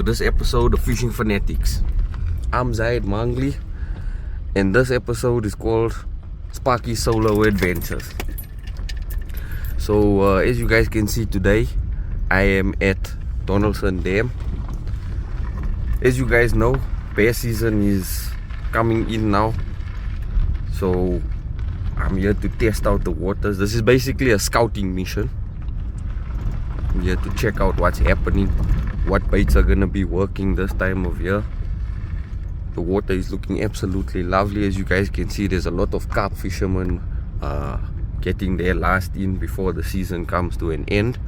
this episode of Fishing Fanatics. I'm Zaid Mangli, and this episode is called Sparkys Solo Adventure. So as you guys can see today, I am at Donaldson Dam. As you guys know, bass season is coming in now, so I'm here to test out the waters. This is basically a scouting mission. I'm here to check out what's happening, what baits are gonna be working this time of year. The water is looking absolutely lovely. As you guys can see, there's a lot of carp fishermen getting their last in before the season comes to an end.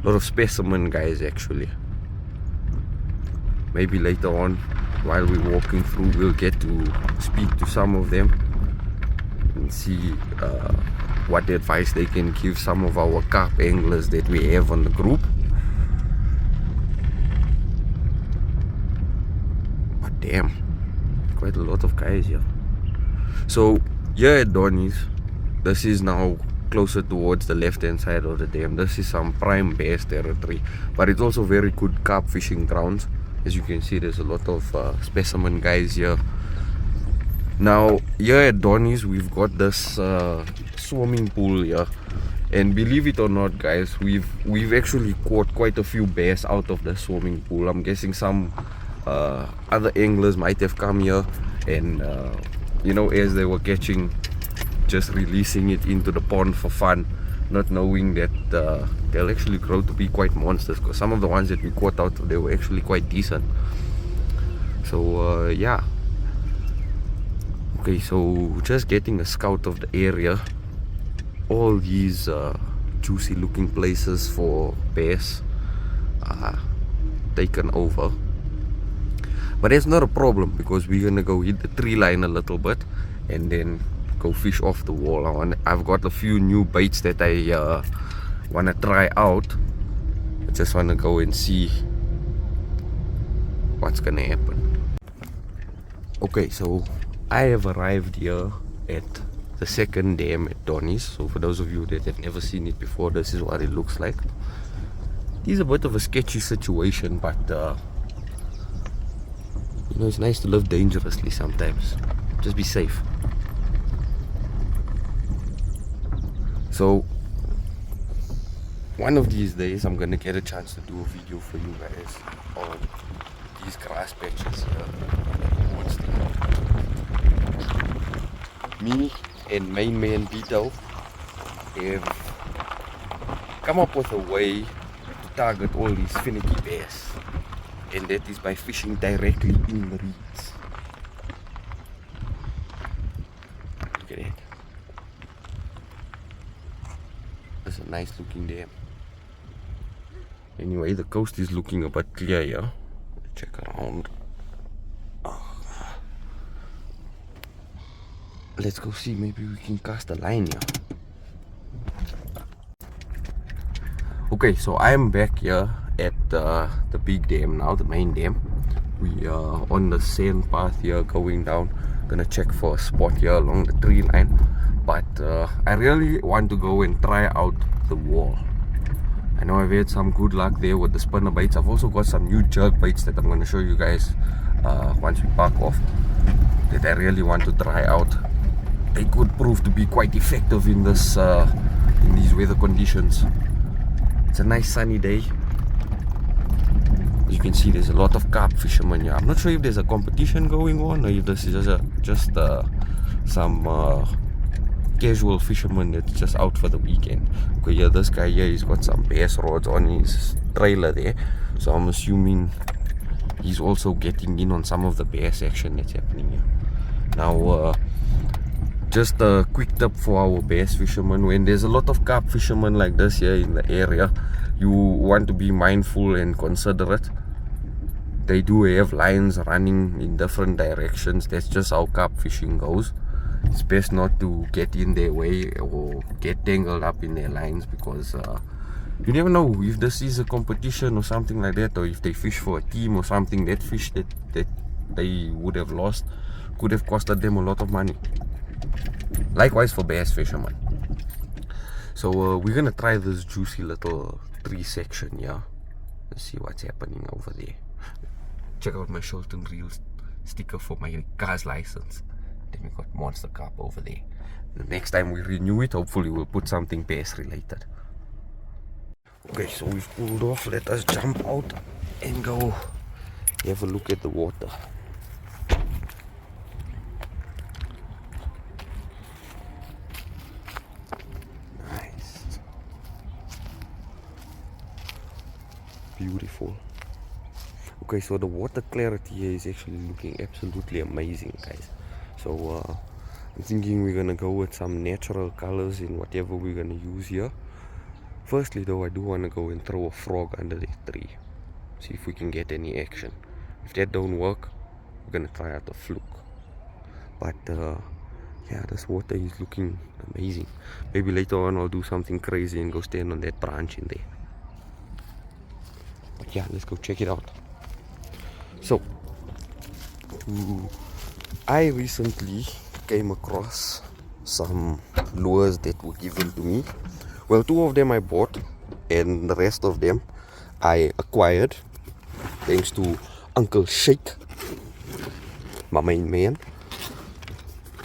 A lot of specimen guys actually. Maybe later on while we're walking through we'll get to speak to some of them and see what advice they can give some of our carp anglers that we have on the group. But damn, quite a lot of guys here. So here at Donny's, this is now closer towards the left hand side of the dam. This is some prime bass territory, but it's also very good carp fishing grounds. As you can see, there's a lot of specimen guys here. Now here at Donny's we've got this swimming pool here, and believe it or not guys, we've actually caught quite a few bass out of the swimming pool. I'm guessing some other anglers might have come here and you know, as they were catching, just releasing it into the pond for fun, not knowing that they'll actually grow to be quite monsters, because some of the ones that we caught out of, they were actually quite decent. So yeah. Okay, so just getting a scout of the area. All these juicy looking places for bass are taken over, but it's not a problem because we're gonna go hit the tree line a little bit and then go fish off the wall. I've got a few new baits that I want to try out. I just want to go and see what's gonna happen. Okay, so I have arrived here at the second dam at Donny's. So for those of you that have never seen it before, this is what it looks like. It is a bit of a sketchy situation, but you know, it's nice to live dangerously sometimes. Just be safe. So one of these days I'm gonna get a chance to do a video for you guys on these grass patches here. Me and main man Vito have come up with a way to target all these finicky bass, and that is by fishing directly in the reeds. Look at that. That's a nice looking dam. Anyway, the coast is looking a bit clear here. Check around. Let's go see, maybe we can cast a line here. Okay, so I'm back here at the big dam now, the main dam. We are on the sand path here going down. Gonna check for a spot here along the tree line. But I really want to go and try out the wall. I know I've had some good luck there with the spinner baits. I've also got some new jerk baits that I'm going to show you guys once we park off, that I really want to try out. They could prove to be quite effective in this in these weather conditions. It's a nice sunny day. As you can see, there's a lot of carp fishermen here. I'm not sure if there's a competition going on or if this is just some casual fisherman that's just out for the weekend. Okay, yeah, this guy here, he's got some bass rods on his trailer there, so I'm assuming he's also getting in on some of the bass action that's happening here. Now just a quick tip for our bass fishermen: when there's a lot of carp fishermen like this here in the area, you want to be mindful and considerate. They do have lines running in different directions. That's just how carp fishing goes. It's best not to get in their way or get tangled up in their lines, because you never know if this is a competition or something like that, or if they fish for a team or something. That fish that they would have lost could have costed them a lot of money. Likewise for bass fishermen. So we're gonna try this juicy little tree section here. Let's see what's happening over there. check out my Shilton Reels sticker for my car's license. Then we got Monster Carp over there. The next time we renew it, hopefully we'll put something bass related. Okay, so we've cooled off. Let us jump out and go have a look at the water. Nice. Beautiful. Okay, so the water clarity here is actually looking absolutely amazing, guys. So I'm thinking we're gonna go with some natural colors in whatever we're gonna use here. Firstly though, I do want to go and throw a frog under the tree, see if we can get any action. If that don't work, we're gonna try out a fluke. But yeah, this water is looking amazing. Maybe later on I'll do something crazy and go stand on that branch in there. But yeah, let's go check it out. So I recently came across some lures that were given to me. Well, 2 of them I bought and the rest of them I acquired thanks to Uncle Sheikh, my main man.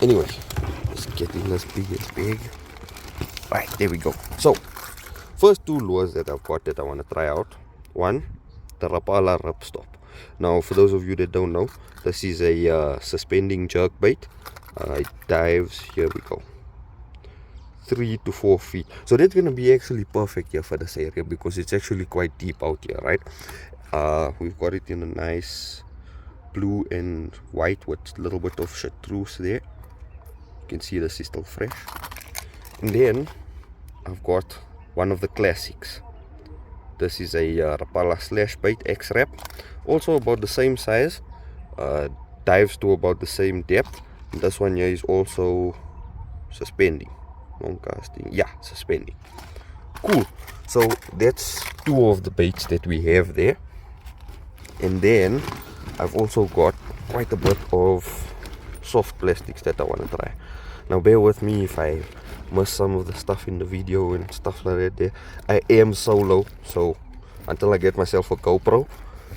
Anyway, let's get in this big. Right, there we go. So first 2 lures that I've got that I want to try out. One, the Rapala ripstop. Now for those of you that don't know, this is a suspending jerk bait. It dives, here we go, 3 to 4 feet. So that's gonna be actually perfect here for this area because it's actually quite deep out here, right? We've got it in a nice blue and white with a little bit of chartreuse there. You can see this is still fresh. And then I've got one of the classics. This is a Rapala slash bait X-Rap, also about the same size, dives to about the same depth. And this one here is also suspending, non-casting, yeah, suspending. Cool. So that's 2 of the baits that we have there. And then I've also got quite a bit of soft plastics that I want to try. Now bear with me if I miss some of the stuff in the video and stuff like that there. I am solo, so until I get myself a GoPro,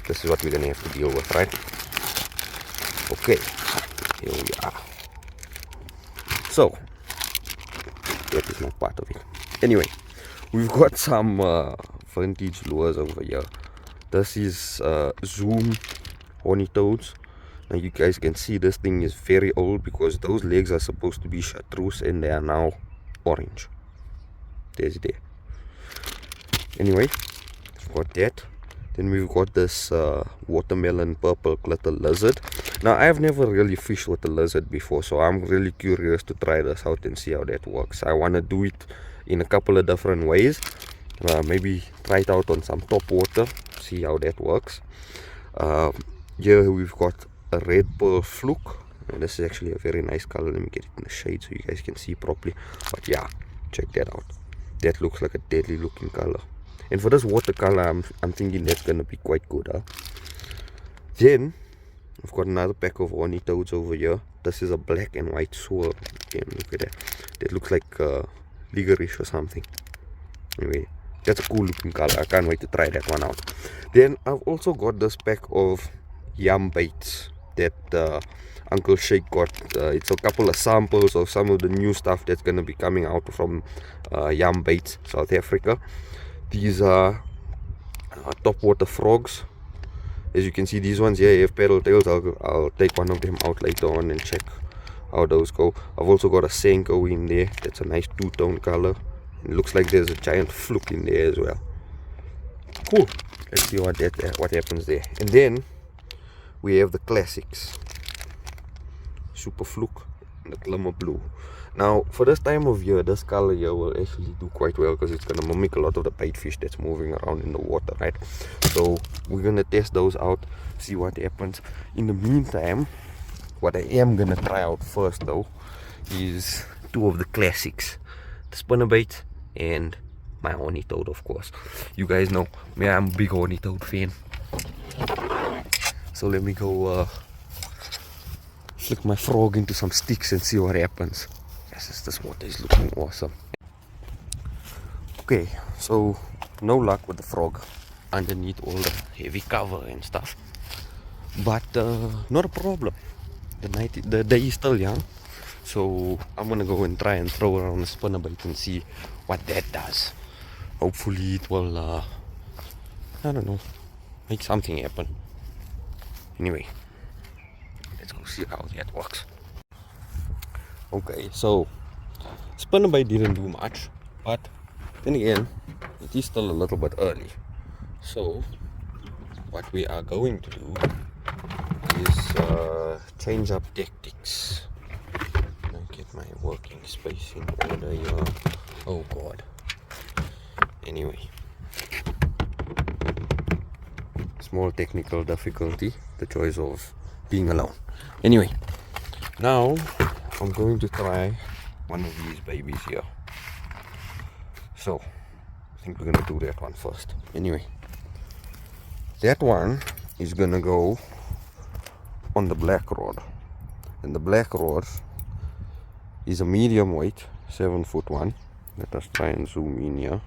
this is what we're gonna have to deal with, right? Okay, here we are. So that is not part of it. Anyway, we've got some vintage lures over here. This is Zoom horny toads. Now you guys can see this thing is very old because those legs are supposed to be chartreuse and they are now orange. There's there. Anyway, we've got that. Then we've got this watermelon purple glitter lizard. Now I've never really fished with a lizard before, so I'm really curious to try this out and see how that works. I want to do it in a couple of different ways. Maybe try it out on some top water, see how that works. Here we've got a red pearl fluke. And this is actually a very nice color. Let me get it in the shade so you guys can see properly. But yeah, check that out. That looks like a deadly looking color. And for this watercolor, I'm thinking that's gonna be quite good, huh? Then I've got another pack of horny toads over here. This is a black and white swirl. Okay, look at that. That looks like ligerish or something. Anyway, that's a cool looking color. I can't wait to try that one out. Then I've also got this pack of yam baits that Uncle Sheikh got. It's a couple of samples of some of the new stuff that's gonna be coming out from Yam Baits, South Africa. These are topwater frogs. As you can see, these ones here have paddle tails. I'll take one of them out later on and check how those go. I've also got a Senko in there. That's a nice two-tone color. It looks like there's a giant fluke in there as well. Cool. Let's see what happens there. And then we have the classics, Super Fluke and the Glimmer Blue. Now for this time of year, this color here will actually do quite well because it's gonna mimic a lot of the bait fish that's moving around in the water, right? So we're gonna test those out, see what happens. In the meantime, what I am gonna try out first though is 2 of the classics, the spinnerbait and my horny toad, of course. You guys know me, I'm a big horny toad fan. So let me go flick my frog into some sticks and see what happens. Yes, this water is looking awesome. Okay, so no luck with the frog underneath all the heavy cover and stuff. But not a problem. The day is still young, so I'm gonna go and try and throw around a spinnerbait and see what that does. Hopefully it will, I don't know, make something happen. Anyway, let's go see how that works. Okay, so spinnerbait didn't do much, but then again, it is still a little bit early. So what we are going to do is change up tactics. Get my working space in order here. Oh god. Anyway, small technical difficulty, the choice of being alone. Anyway, now I'm going to try one of these babies here. So I think we're gonna do that one first. Anyway, that one is gonna go on the black rod, and the black rod is a medium weight 7-foot one. Let us try and zoom in here.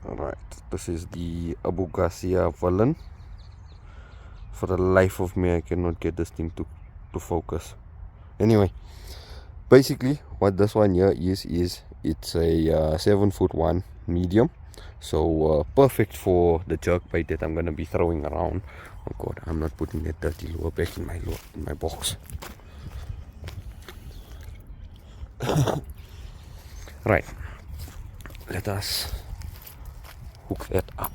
Alright, this is the Abu Garcia villain. For the life of me, I cannot get this thing to focus. Anyway, basically what this one here is it's a 7-foot one medium, so perfect for the jerk bait that I'm gonna be throwing around. Oh god, I'm not putting that dirty lure back in my box. Right, let us hook that up.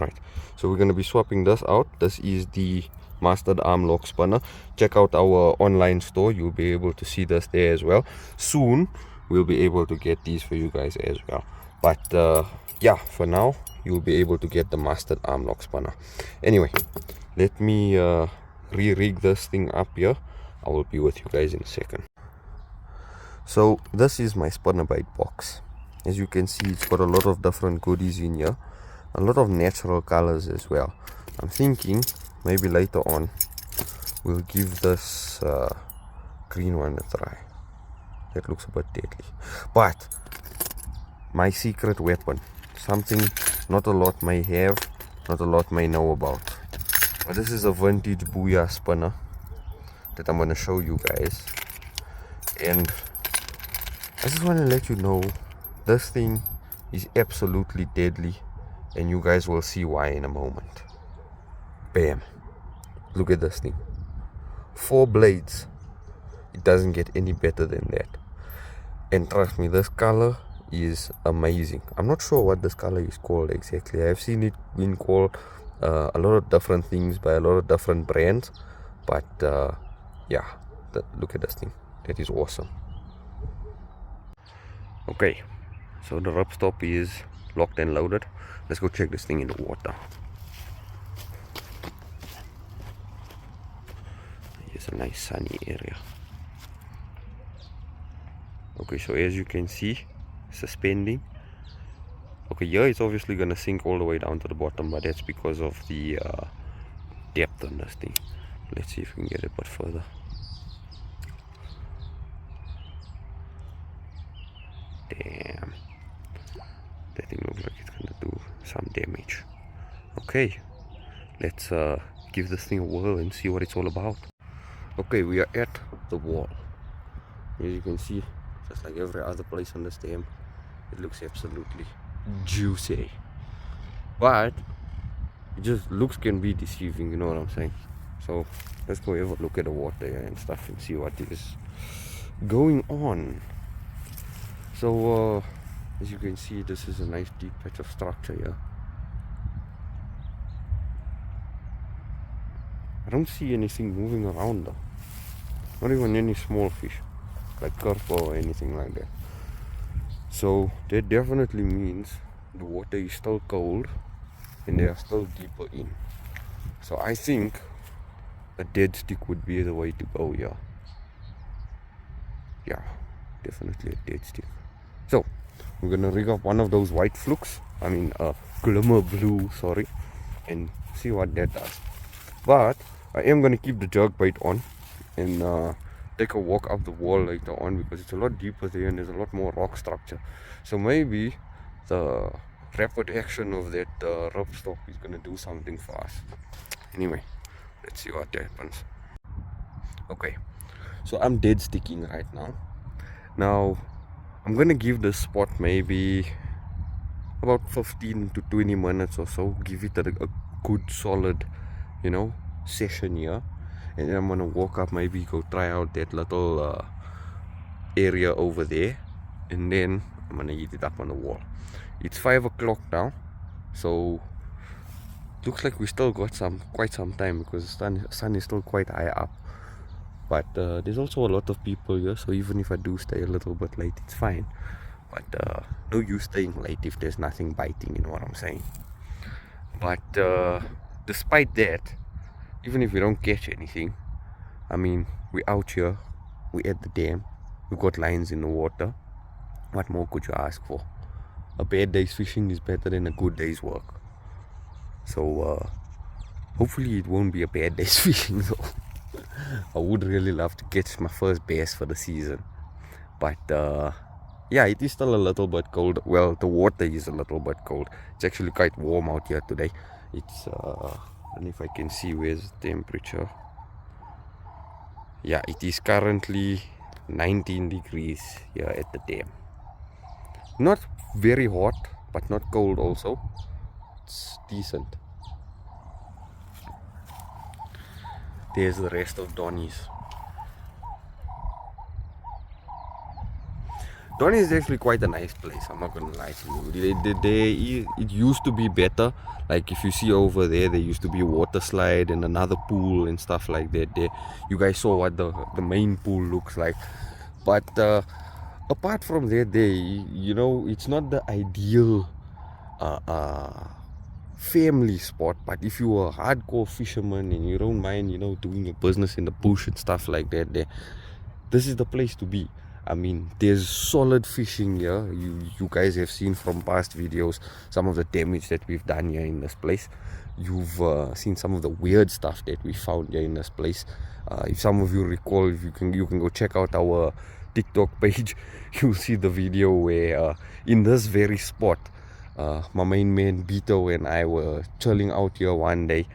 Right, so we're going to be swapping this out. This is the mustard arm lock spinner. Check out our online store, you'll be able to see this there as well. Soon we'll be able to get these for you guys as well, but yeah, for now you'll be able to get the mustard arm lock spinner. Anyway, let me re-rig this thing up here. I will be with you guys in a second. So this is my spinnerbait box. As you can see, it's got a lot of different goodies in here, a lot of natural colors as well. I'm thinking maybe later on we'll give this green one a try. That looks a bit deadly, but my secret weapon, something not a lot may have, not a lot may know about. But this is a vintage Booyah spinner that I'm going to show you guys, and I just want to let you know this thing is absolutely deadly, and you guys will see why in a moment. Bam, look at this thing, 4 blades. It doesn't get any better than that, and trust me, this color is amazing. I'm not sure what this color is called exactly. I've seen it being called a lot of different things by a lot of different brands, but yeah, look at this thing. That is awesome. Okay, so the ripstop is locked and loaded. Let's go check this thing in the water. Here's a nice sunny area. Okay, so as you can see, suspending. Okay, here it's obviously gonna sink all the way down to the bottom, but that's because of the depth on this thing. Let's see if we can get it a bit further. Damn, that thing looks like it's gonna do some damage. Okay, let's give this thing a whirl and see what it's all about. Okay, we are at the wall. As you can see, just like every other place on this dam, it looks absolutely juicy, but it just looks can be deceiving, you know what I'm saying? So let's go have a look at the water and stuff and see what is going on. So as you can see, this is a nice deep patch of structure here. I don't see anything moving around though, not even any small fish like carpo or anything like that. So that definitely means the water is still cold and they are still deeper in. So I think a dead stick would be the way to go here. Yeah, definitely a dead stick. So we're gonna rig up one of those white flukes, I mean glimmer blue, sorry, and see what that does. But I am gonna keep the jerk bait on and take a walk up the wall later on, because it's a lot deeper there and there's a lot more rock structure. So maybe the rapid action of that ripstop is gonna do something for us. Anyway, let's see what happens. Okay, so I'm dead sticking right now. Now I'm gonna give this spot maybe about 15 to 20 minutes or so, give it a good solid, you know, session here, and then I'm gonna walk up, maybe go try out that little area over there, and then I'm gonna eat it up on the wall. It's 5 o'clock now, so looks like we still got quite some time, because the sun is still quite high up. But there's also a lot of people here, so even if I do stay a little bit late, it's fine. But no use staying late if there's nothing biting, you know what I'm saying. But despite that, even if we don't catch anything, I mean, we're out here, we're at the dam, we got lines in the water. What more could you ask for? A bad day's fishing is better than a good day's work. So hopefully it won't be a bad day's fishing though. I would really love to catch my first bass for the season. But yeah, it is still a little bit cold. Well, the water is a little bit cold. It's actually quite warm out here today. It's I don't know if I can see where's the temperature. Yeah, it is currently 19 degrees here at the dam. Not very hot, but not cold also. It's decent. There's the rest of Donny's. Donny is actually quite a nice place, I'm not gonna lie to you. It used to be better. Like if you see over there, there used to be a water slide and another pool and stuff like that there. You guys saw what the main pool looks like. But apart from that, you know, it's not the ideal family spot. But if you are a hardcore fisherman and you don't mind, you know, doing your business in the bush and stuff like that there, this is the place to be. I mean, there's solid fishing here. You guys have seen from past videos some of the damage that we've done here in this place. You've seen some of the weird stuff that we found here in this place. If some of you recall, if you can go check out our TikTok page. You'll see the video where in this very spot, my main man Bito and I were chilling out here one day,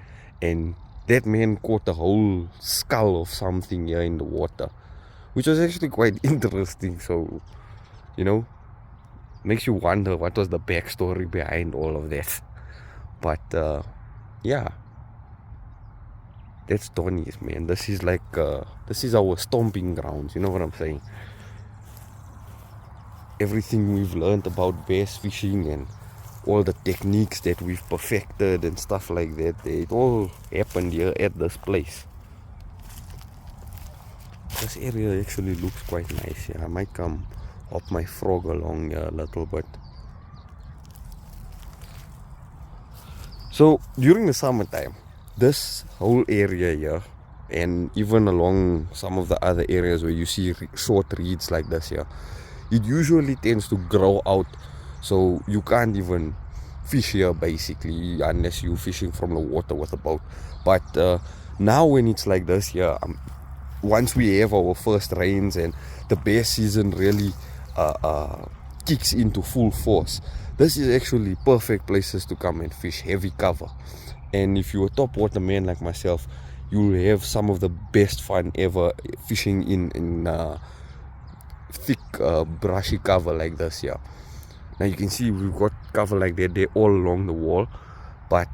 and that man caught a whole skull of something here in the water, which was actually quite interesting. So, you know, makes you wonder what was the backstory behind all of that. But yeah, that's Donny's, man. This is like this is our stomping grounds, you know what I'm saying. Everything we've learned about bass fishing and all the techniques that we've perfected and stuff like that, it all happened here at this place. This area actually looks quite nice. Yeah, I might come hop my frog along here a little bit. So during the summertime, this whole area here, and even along some of the other areas where you see short reeds like this here, it usually tends to grow out, so you can't even fish here basically unless you're fishing from the water with a boat. But now when it's like this here, once we have our first rains and the bass season really kicks into full force, this is actually perfect places to come and fish heavy cover. And if you're a top water man like myself, you'll have some of the best fun ever fishing in thick brushy cover like this here. Now you can see we've got cover like that there all along the wall, but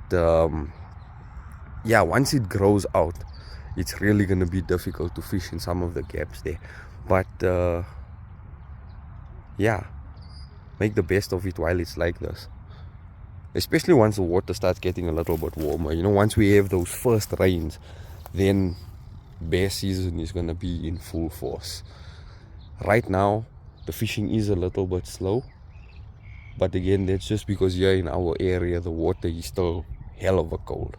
yeah, once it grows out, it's really gonna be difficult to fish in some of the gaps there. But yeah, make the best of it while it's like this, especially once the water starts getting a little bit warmer. You know, once we have those first rains, then bass season is gonna be in full force. Right now the fishing is a little bit slow, but again, that's just because here in our area the water is still hell of a cold.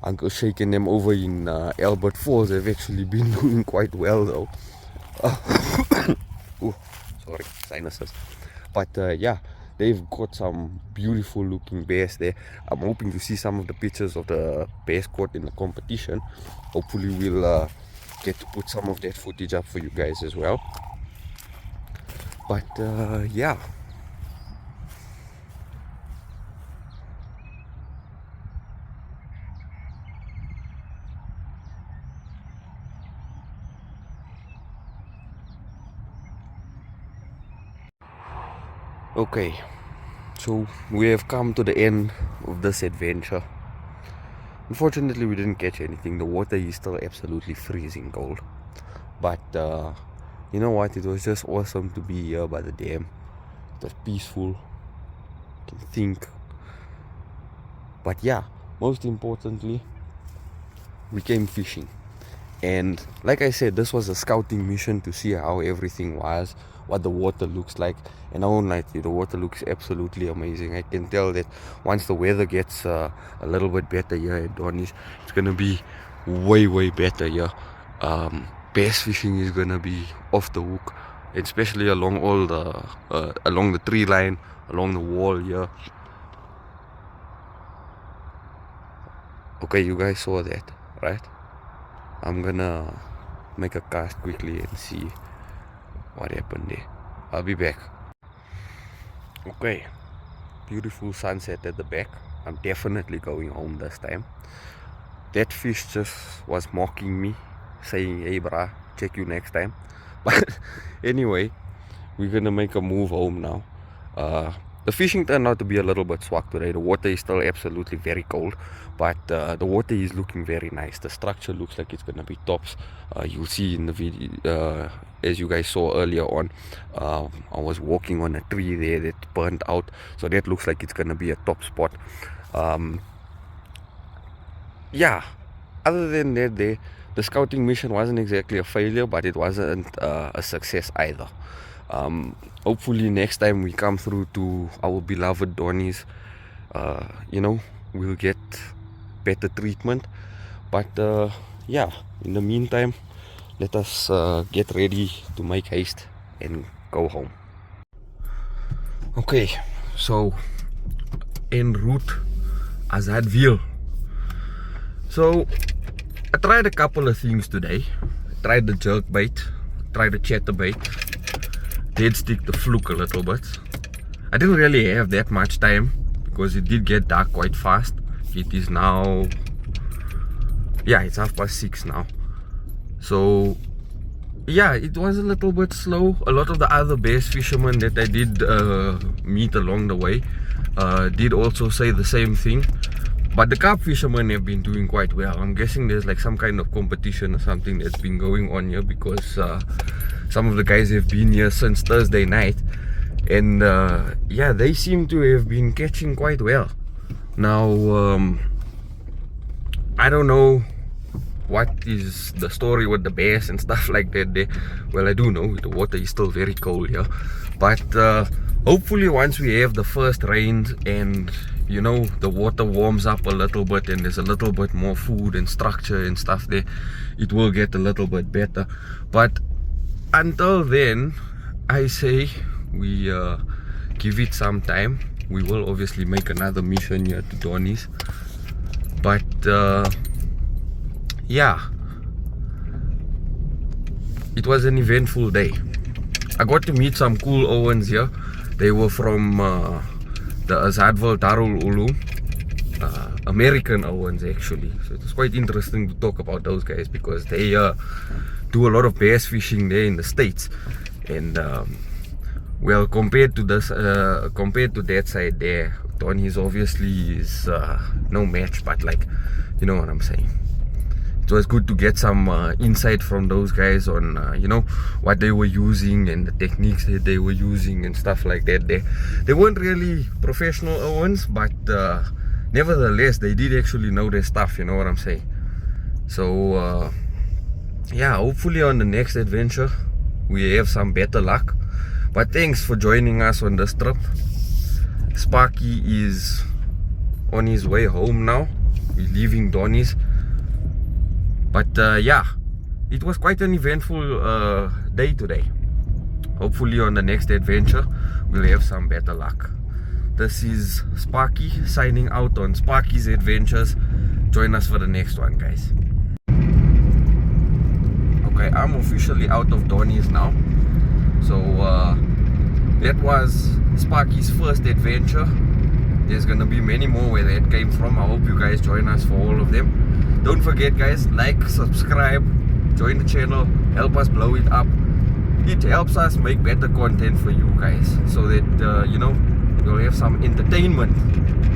Uncle Shake and them over in Albert Falls have actually been doing quite well though. Oh, sorry, sinuses. But yeah, they've got some beautiful looking bass there. I'm hoping to see some of the pictures of the bass caught in the competition. Hopefully we'll get to put some of that footage up for you guys as well. But yeah. Okay, so we have come to the end of this adventure. Unfortunately, we didn't catch anything. The water is still absolutely freezing cold. But you know what? It was just awesome to be here by the dam. It was peaceful. You can think. But yeah, most importantly, we came fishing. And like I said, this was a scouting mission to see how everything was, what the water looks like. And I won't lie to you, the water looks absolutely amazing. I can tell that once the weather gets a little bit better here at Donny's, it's gonna be way better here. Bass fishing is gonna be off the hook, especially along all the along the tree line, along the wall here. Okay, you guys saw that, right? I'm gonna make a cast quickly and see what happened there. I'll be back. Okay, beautiful sunset at the back. I'm definitely going home this time. That fish just was mocking me, saying, hey brah, check you next time. But anyway, we're gonna make a move home now. The fishing turned out to be a little bit swag today. The water is still absolutely very cold, but the water is looking very nice. The structure looks like it's gonna be tops. You'll see in the video, as you guys saw earlier on, I was walking on a tree there that burnt out, so that looks like it's gonna be a top spot. Yeah, other than that, the scouting mission wasn't exactly a failure, but it wasn't a success either. Hopefully next time we come through to our beloved Donny's, you know, we'll get better treatment. But yeah, in the meantime, let us get ready to make haste and go home. Okay, so en route Azadville. So I tried a couple of things today. I tried the jerk bait, tried the chatterbait, did stick the fluke a little bit. I didn't really have that much time because it did get dark quite fast. It is now, yeah, it's 6:30 now. So yeah, it was a little bit slow. A lot of the other bass fishermen that I did meet along the way did also say the same thing. But the carp fishermen have been doing quite well. I'm guessing there's like some kind of competition or something that's been going on here, because some of the guys have been here since Thursday night. And yeah, they seem to have been catching quite well. Now, I don't know what is the story with the bass and stuff like that. Well, I do know the water is still very cold here. But hopefully once we have the first rains and, you know, the water warms up a little bit and there's a little bit more food and structure and stuff there, it will get a little bit better. But until then, I say we give it some time. We will obviously make another mission here to Donny's. But yeah, it was an eventful day. I got to meet some cool Owens here. They were from the Azadville Darul Ulum, American Owens actually. So it was quite interesting to talk about those guys, because they do a lot of bass fishing there in the States. And well, compared to this, compared to that side there, Donny's obviously is no match. But like, you know what I'm saying. It was good to get some insight from those guys on you know, what they were using and the techniques that they were using and stuff like that. They weren't really professional Owens, but nevertheless they did actually know their stuff, you know what I'm saying. So yeah, hopefully on the next adventure we have some better luck. But thanks for joining us on this trip. Sparky is on his way home now. We're leaving Donny's. But yeah, it was quite an eventful day today. Hopefully on the next adventure we'll have some better luck. This is Sparky signing out on Sparky's Adventures. Join us for the next one, guys. Okay, I'm officially out of Donny's now. So that was Sparky's first adventure. There's gonna be many more where that came from. I hope you guys join us for all of them. Don't forget, guys, like, subscribe, join the channel, help us blow it up. It helps us make better content for you guys, so that you know, you'll have some entertainment.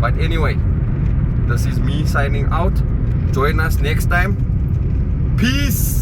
But anyway, this is me signing out. Join us next time. Peace.